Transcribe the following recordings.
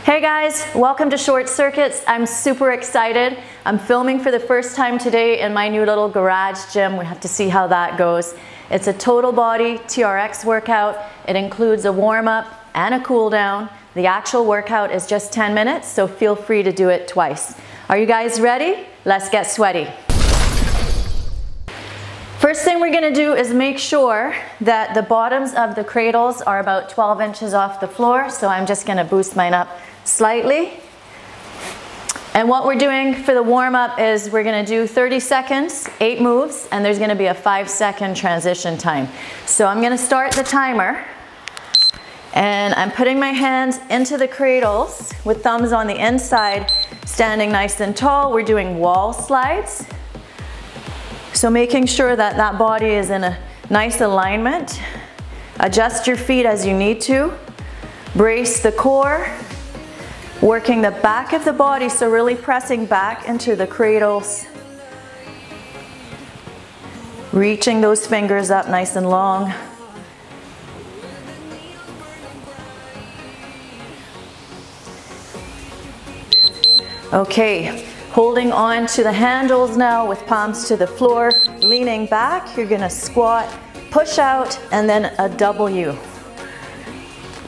Hey guys, welcome to Short Circuits. I'm super excited. I'm filming for the first time today in my new little garage gym. We have to see how that goes. It's a total body TRX workout. It includes a warm-up and a cool down. The actual workout is just 10 minutes, so feel free to do it twice. Are you guys ready? Let's get sweaty. First thing we're gonna do is make sure that the bottoms of the cradles are about 12 inches off the floor, so I'm just gonna boost mine up slightly. And what we're doing for the warm-up is we're gonna do 30 seconds, 8 moves, and there's gonna be a 5-second transition time. So I'm gonna start the timer, and I'm putting my hands into the cradles with thumbs on the inside, standing nice and tall. We're doing wall slides. So making sure that that body is in a nice alignment. Adjust your feet as you need to. Brace the core. Working the back of the body, so really pressing back into the cradles. Reaching those fingers up nice and long. Okay, holding on to the handles now with palms to the floor, leaning back. You're gonna squat, push out, and then a W.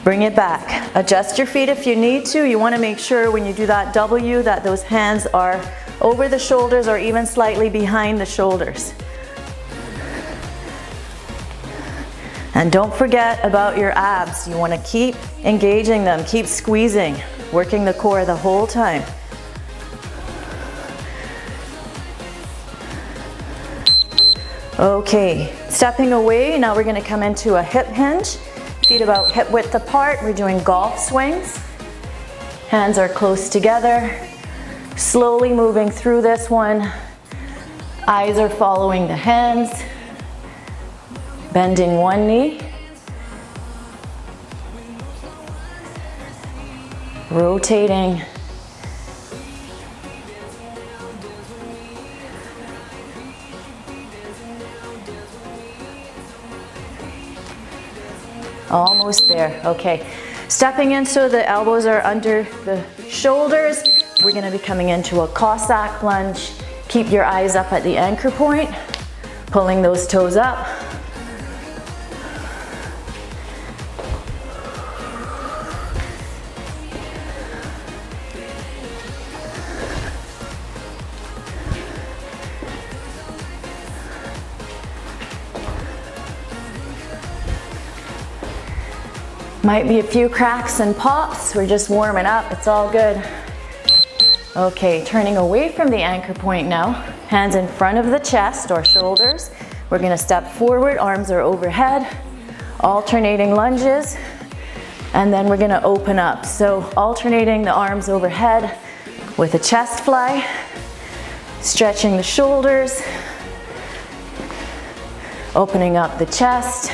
Bring it back. Adjust your feet if you need to. You want to make sure when you do that W that those hands are over the shoulders or even slightly behind the shoulders. And don't forget about your abs. You want to keep engaging them, keep squeezing, working the core the whole time. Okay, stepping away, now we're going to come into a hip hinge. Feet about hip width apart. We're doing golf swings. Hands are close together. Slowly moving through this one. Eyes are following the hands. Bending one knee. Rotating. Almost there, okay. Stepping in so the elbows are under the shoulders. We're gonna be coming into a Cossack lunge. Keep your eyes up at the anchor point, pulling those toes up. Might be a few cracks and pops. We're just warming up. It's all good. Okay, turning away from the anchor point now. Hands in front of the chest or shoulders. We're gonna step forward, arms are overhead. Alternating lunges. And then we're gonna open up. So alternating the arms overhead with a chest fly. Stretching the shoulders. Opening up the chest.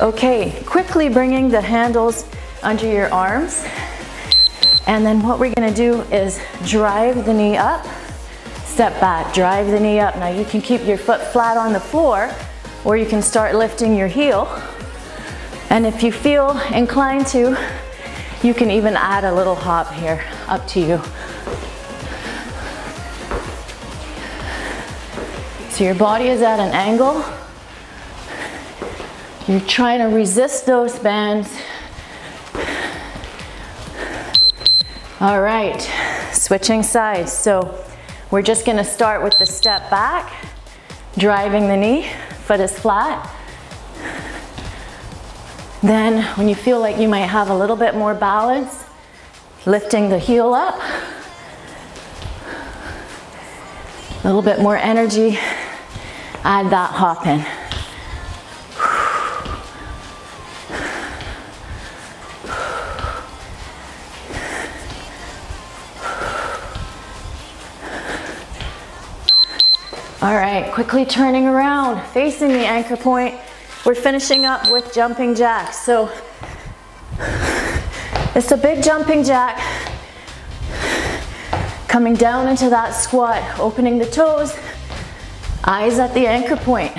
Okay, quickly bringing the handles under your arms. And then what we're gonna do is drive the knee up, step back, drive the knee up. Now you can keep your foot flat on the floor, or you can start lifting your heel. And if you feel inclined to, you can even add a little hop here, up to you. So your body is at an angle. You're trying to resist those bends. All right, switching sides. So we're just gonna start with the step back, driving the knee, foot is flat. Then when you feel like you might have a little bit more balance, lifting the heel up. A little bit more energy, add that hop in. All right, quickly turning around, facing the anchor point. We're finishing up with jumping jacks. So it's a big jumping jack. Coming down into that squat, opening the toes, eyes at the anchor point.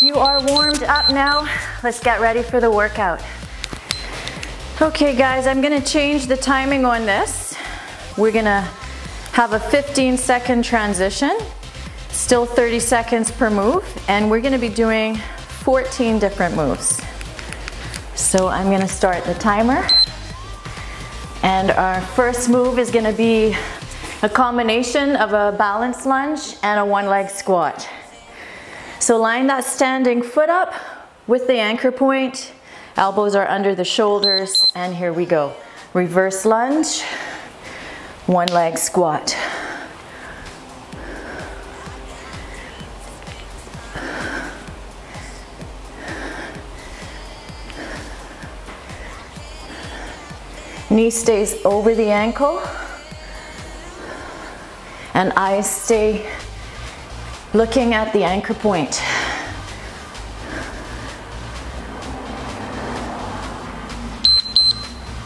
You are warmed up now. Let's get ready for the workout. Okay guys, I'm gonna change the timing on this. We're gonna have a 15-second transition, still 30 seconds per move, and we're gonna be doing 14 different moves. So I'm gonna start the timer. And our first move is gonna be a combination of a balanced lunge and a one-leg squat. So line that standing foot up with the anchor point. Elbows are under the shoulders, and here we go. Reverse lunge, one leg squat. Knee stays over the ankle, and eyes stay looking at the anchor point.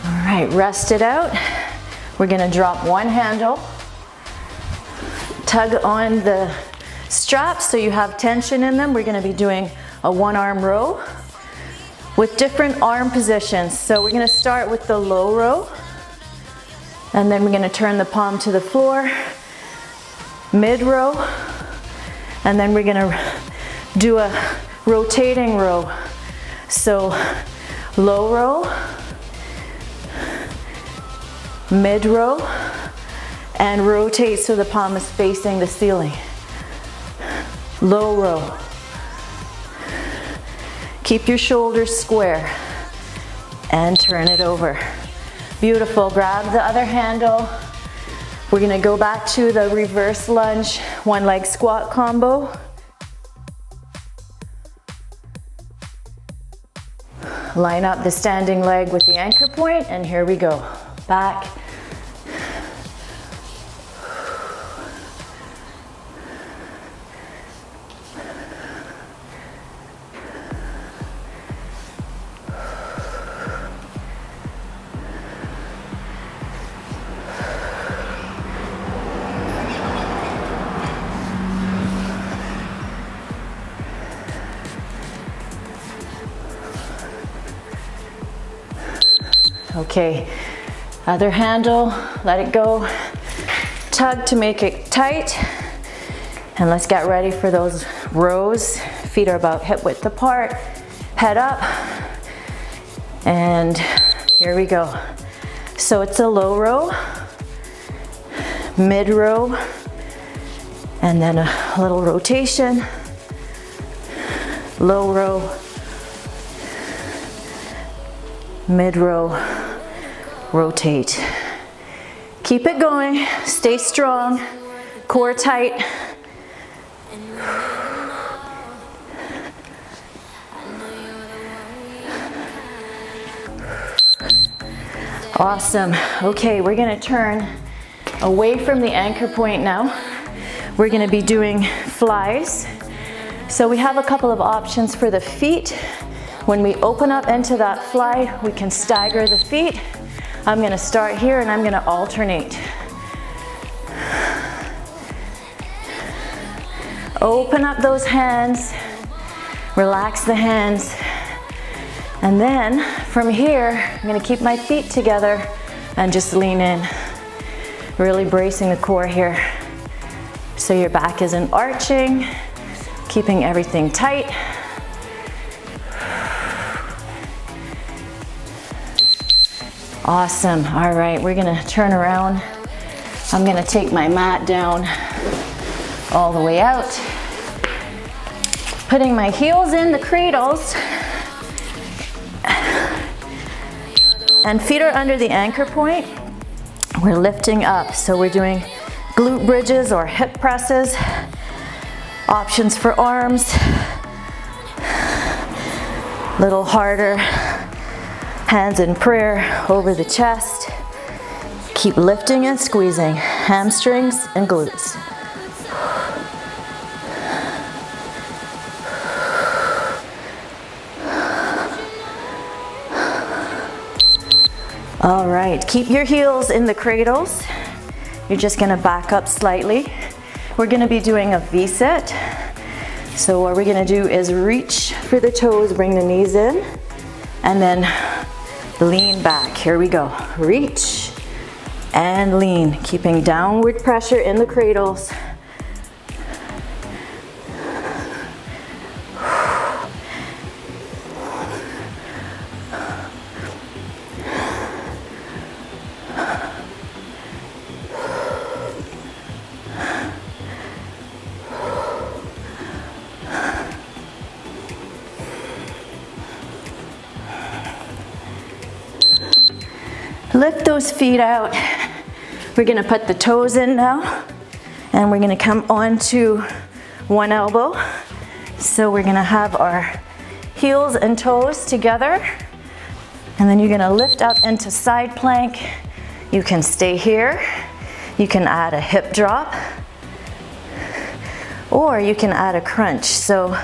All right, rest it out. We're gonna drop one handle, tug on the straps so you have tension in them. We're gonna be doing a one-arm row with different arm positions. So we're gonna start with the low row, and then we're gonna turn the palm to the floor, mid row, and then we're gonna do a rotating row. So low row, mid row, and rotate so the palm is facing the ceiling. Low row. Keep your shoulders square and turn it over. Beautiful. Grab the other handle. We're gonna go back to the reverse lunge, one leg squat combo. Line up the standing leg with the anchor point, and here we go. Back. Okay, other handle, let it go. Tug to make it tight. And let's get ready for those rows. Feet are about hip width apart, head up. And here we go. So it's a low row, mid row, and then a little rotation. Low row, mid row, rotate. Keep it going, stay strong, core tight. Awesome. Okay, we're gonna turn away from the anchor point now. We're gonna be doing flies. So we have a couple of options for the feet. When we open up into that fly, we can stagger the feet. I'm gonna start here and I'm gonna alternate. Open up those hands, relax the hands. And then from here, I'm gonna keep my feet together and just lean in. Really bracing the core here. So your back isn't arching, keeping everything tight. Awesome. All right, we're gonna turn around. I'm gonna take my mat down all the way out. Putting my heels in the cradles. And feet are under the anchor point. We're lifting up. So we're doing glute bridges or hip presses. Options for arms. Little harder Hands in prayer over the chest. Keep lifting and squeezing hamstrings and glutes. All right, keep your heels in the cradles. You're just gonna back up slightly. We're gonna be doing a V-sit. So what we're gonna do is reach for the toes, bring the knees in, and then lean back. Here we go. Reach and lean, keeping downward pressure in the cradles. Lift those feet out. We're gonna put the toes in now, and we're gonna come onto one elbow. So we're gonna have our heels and toes together, and then you're gonna lift up into side plank. You can stay here. You can add a hip drop, or you can add a crunch. So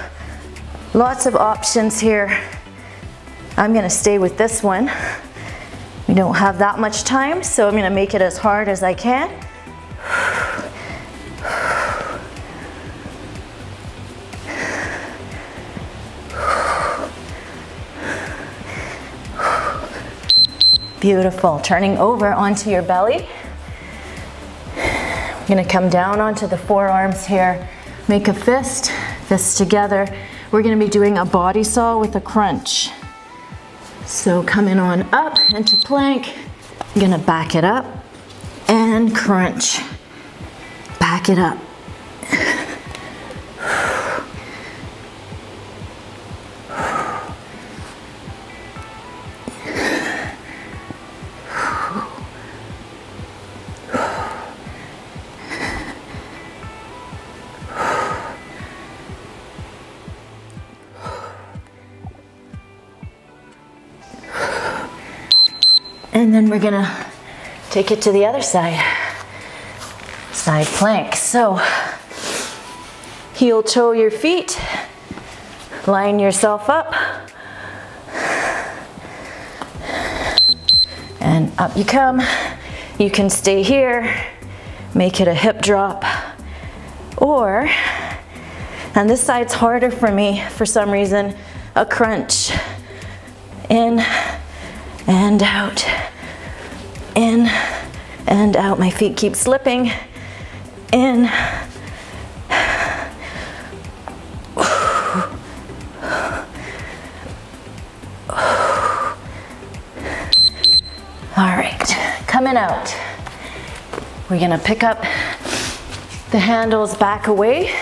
lots of options here. I'm gonna stay with this one. We don't have that much time, so I'm gonna make it as hard as I can. Beautiful. Turning over onto your belly. We're gonna come down onto the forearms here. Make a fist, fists together. We're gonna be doing a body saw with a crunch. So coming on up into plank, I'm gonna back it up and crunch. Back it up. And then we're gonna take it to the other side. Side plank. So, heel toe your feet. Line yourself up. And up you come. You can stay here. Make it a hip drop. Or, and this side's harder for me for some reason, a crunch. In and out. In and out. My feet keep slipping. In. All right, coming out. We're gonna pick up the handles back away.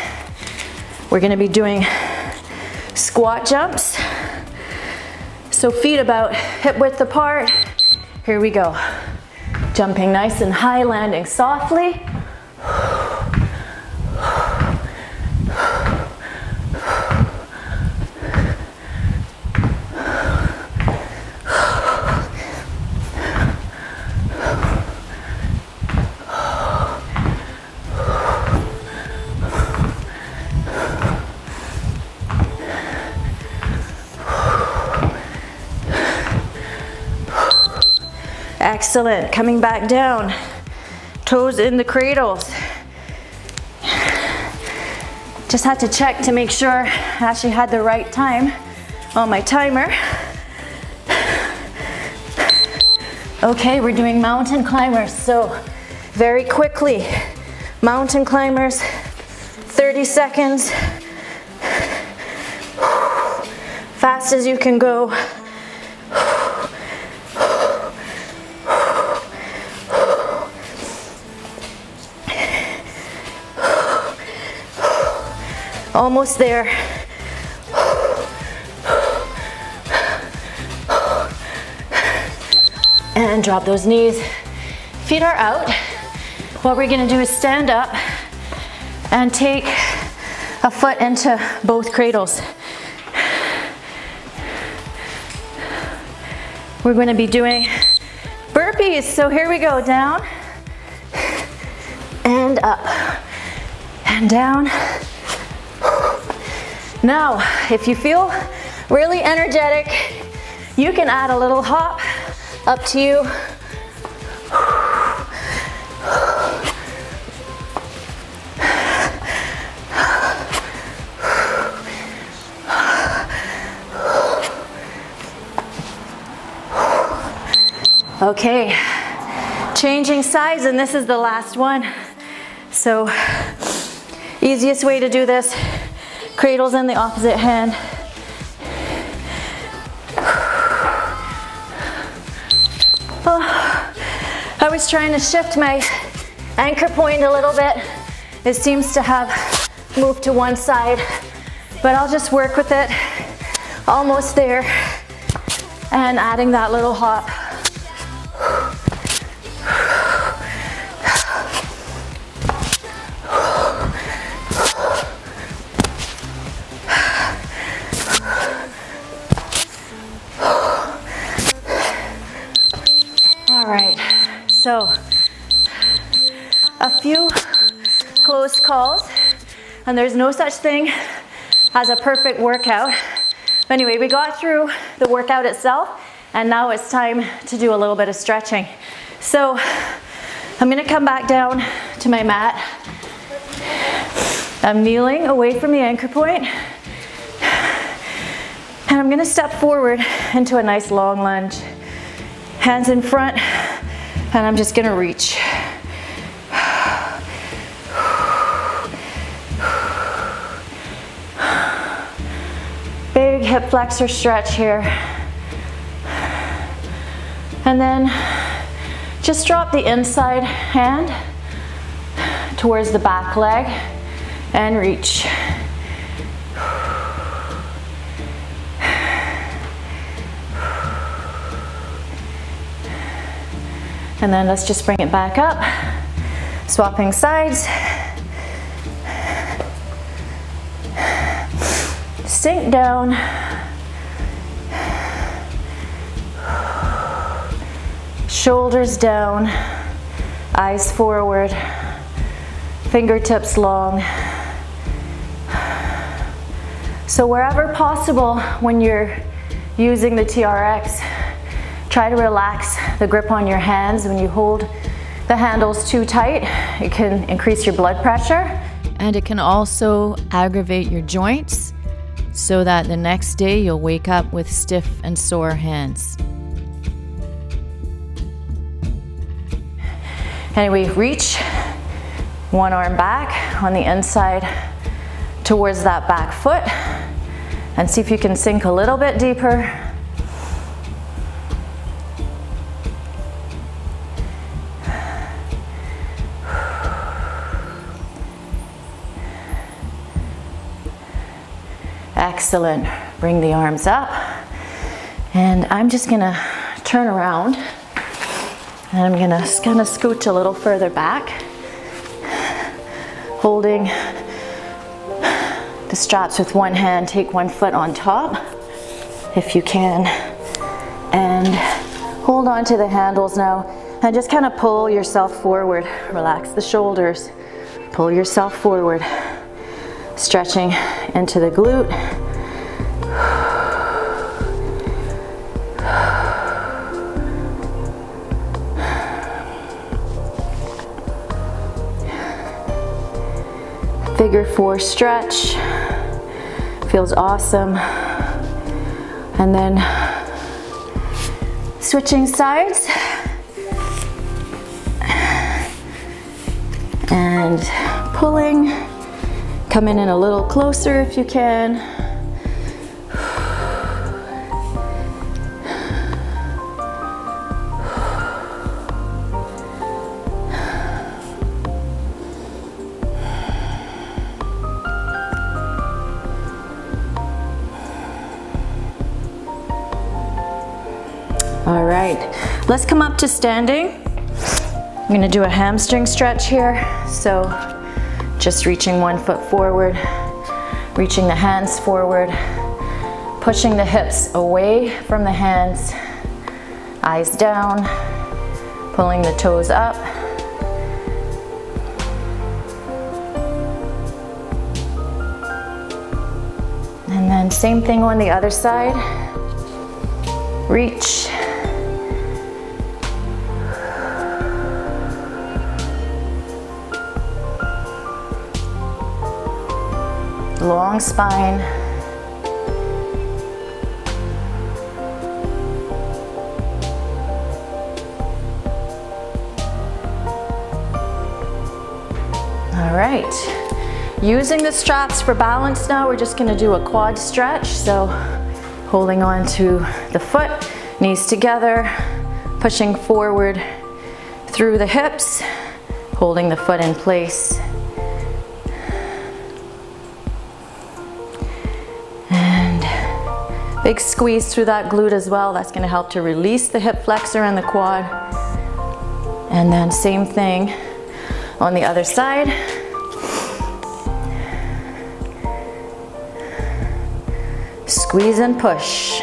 We're gonna be doing squat jumps. So feet about hip width apart. Here we go. Jumping nice and high, landing softly. Excellent. Coming back down. Toes in the cradles. Just had to check to make sure I actually had the right time on my timer. Okay, we're doing mountain climbers. So very quickly, mountain climbers, 30 seconds. Fast as you can go. Almost there. And drop those knees. Feet are out. What we're gonna do is stand up and take a foot into both cradles. we're going to be doing burpees. So here we go, down and up and down. Now, if you feel really energetic, you can add a little hop, up to you. Okay, changing sides, and this is the last one. So, easiest way to do this, cradles in the opposite hand. Oh, I was trying to shift my anchor point a little bit. It seems to have moved to one side, but I'll just work with it. Almost there, and adding that little hop. All right, so a few close calls, and there's no such thing as a perfect workout. But anyway, we got through the workout itself, and now it's time to do a little bit of stretching. So I'm gonna come back down to my mat. I'm kneeling away from the anchor point, and I'm gonna step forward into a nice long lunge. Hands in front, and I'm just gonna reach. Big hip flexor stretch here. And then just drop the inside hand towards the back leg and reach. And then let's just bring it back up, swapping sides. Sink down. Shoulders down, eyes forward, fingertips long. So wherever possible when you're using the TRX, try to relax the grip on your hands. When you hold the handles too tight, it can increase your blood pressure. And it can also aggravate your joints so that the next day you'll wake up with stiff and sore hands. Anyway, reach one arm back on the inside towards that back foot, and see if you can sink a little bit deeper. Excellent. Bring the arms up, and I'm just gonna turn around, and I'm gonna kind of scooch a little further back, holding the straps with one hand. Take one foot on top if you can, and hold on to the handles now, and just kind of pull yourself forward. Relax the shoulders, pull yourself forward, stretching into the glute. Figure 4 stretch, feels awesome. And then switching sides and pulling. Come in a little closer if you can. All right, let's come up to standing. I'm gonna do a hamstring stretch here. So just reaching one foot forward, reaching the hands forward, pushing the hips away from the hands, eyes down, pulling the toes up. And then same thing on the other side. Reach. Long spine. All right. Using the straps for balance now, we're just gonna do a quad stretch. So holding on to the foot, knees together, pushing forward through the hips, holding the foot in place. And big squeeze through that glute as well. That's gonna help to release the hip flexor and the quad. And then same thing on the other side. Squeeze and push.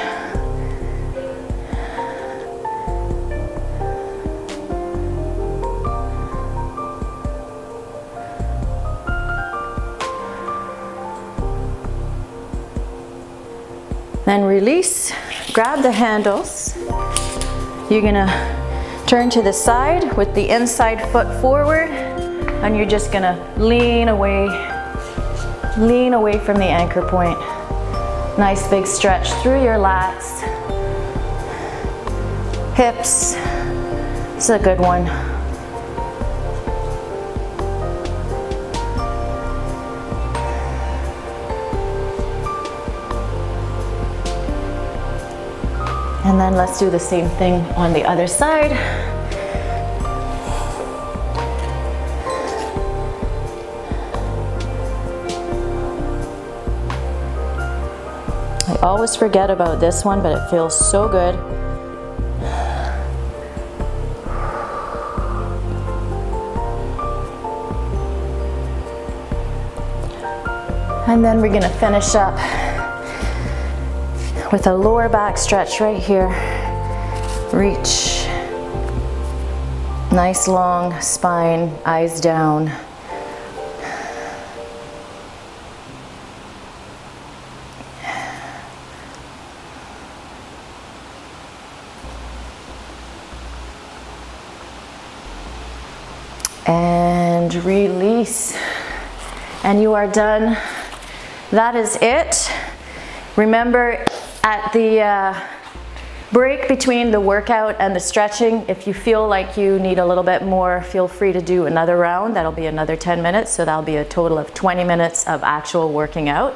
Then release, grab the handles. You're gonna turn to the side with the inside foot forward, and you're just gonna lean away from the anchor point. Nice big stretch through your lats, hips. This is a good one. And then let's do the same thing on the other side. I always forget about this one, but it feels so good. And then we're gonna finish up with a lower back stretch right here. Reach. Nice long spine, eyes down. And release. And you are done. That is it. Remember, at the break between the workout and the stretching, if you feel like you need a little bit more, feel free to do another round. That'll be another 10 minutes, so that'll be a total of 20 minutes of actual working out,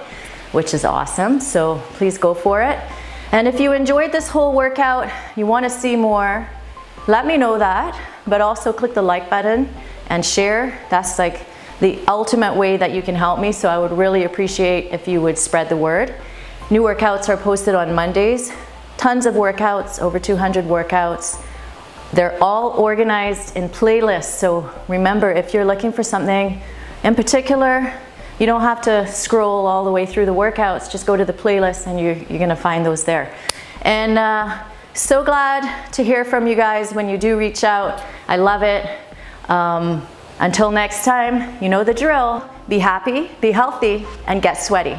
which is awesome, so please go for it. And if you enjoyed this whole workout, you want to see more, let me know that, but also click the like button and share. That's like the ultimate way that you can help me, so I would really appreciate if you would spread the word. New workouts are posted on Mondays. Tons of workouts, over 200 workouts. They're all organized in playlists, so remember, if you're looking for something in particular, you don't have to scroll all the way through the workouts. Just go to the playlist and you're gonna find those there. And so glad to hear from you guys when you do reach out. I love it. Until next time, you know the drill. Be happy, be healthy, and get sweaty.